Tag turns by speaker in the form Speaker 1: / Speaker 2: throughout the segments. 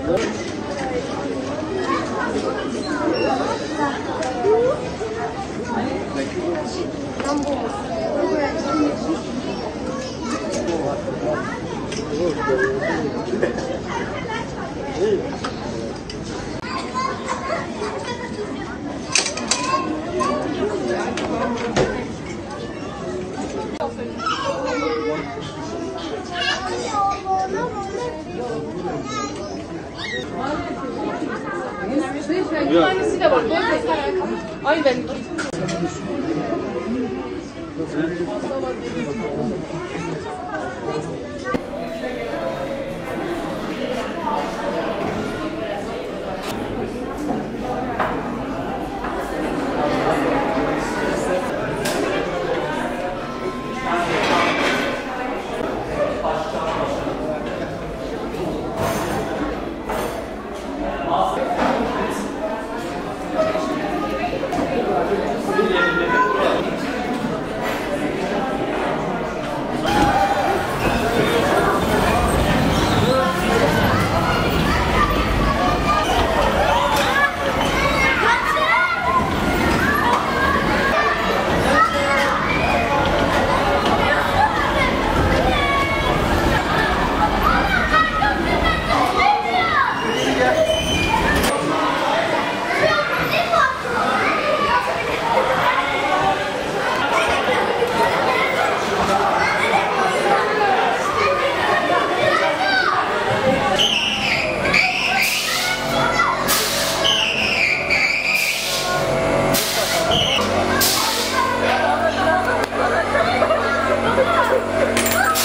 Speaker 1: Bir tanesi de var. Aynı benimki.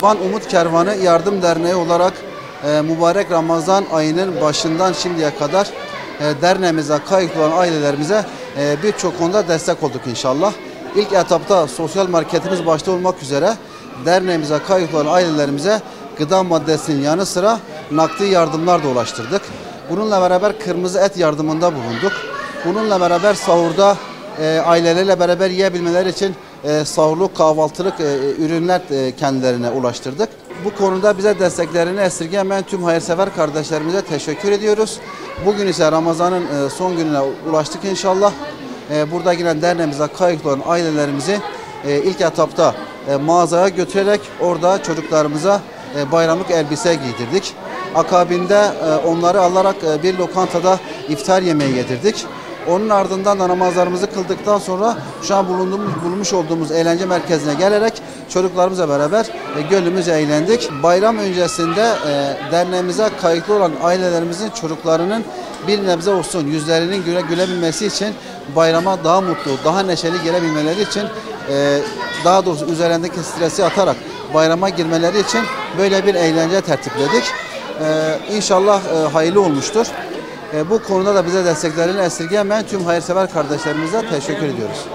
Speaker 2: Van Umut Kervanı Yardım Derneği olarak mübarek Ramazan ayının başından şimdiye kadar derneğimize kayıtlı olan ailelerimize birçok konuda destek olduk inşallah. İlk etapta sosyal marketimiz başta olmak üzere derneğimize kayıtlı olan ailelerimize gıda maddesinin yanı sıra nakdi yardımlar da ulaştırdık. Bununla beraber kırmızı et yardımında bulunduk. Bununla beraber sahurda aileleriyle beraber yiyebilmeleri için sahurluk, kahvaltılık ürünler kendilerine ulaştırdık. Bu konuda bize desteklerini esirgemeyen tüm hayırsever kardeşlerimize teşekkür ediyoruz. Bugün ise Ramazan'ın son gününe ulaştık inşallah. Burada yine derneğimize kayıtlı olan ailelerimizi ilk etapta mağazaya götürerek orada çocuklarımıza bayramlık elbise giydirdik. Akabinde onları alarak bir lokantada iftar yemeği yedirdik. Onun ardından da namazlarımızı kıldıktan sonra şu an bulunmuş olduğumuz eğlence merkezine gelerek çocuklarımızla beraber gönlümüzce eğlendik. Bayram öncesinde derneğimize kayıtlı olan ailelerimizin çocuklarının bir nebze olsun yüzlerinin gülebilmesi için bayrama daha mutlu, daha neşeli gelebilmeleri için daha doğrusu üzerindeki stresi atarak bayrama girmeleri için böyle bir eğlence tertipledik. İnşallah hayırlı olmuştur. Bu konuda da bize desteklerini esirgemeyen tüm hayırsever kardeşlerimize teşekkür ediyoruz.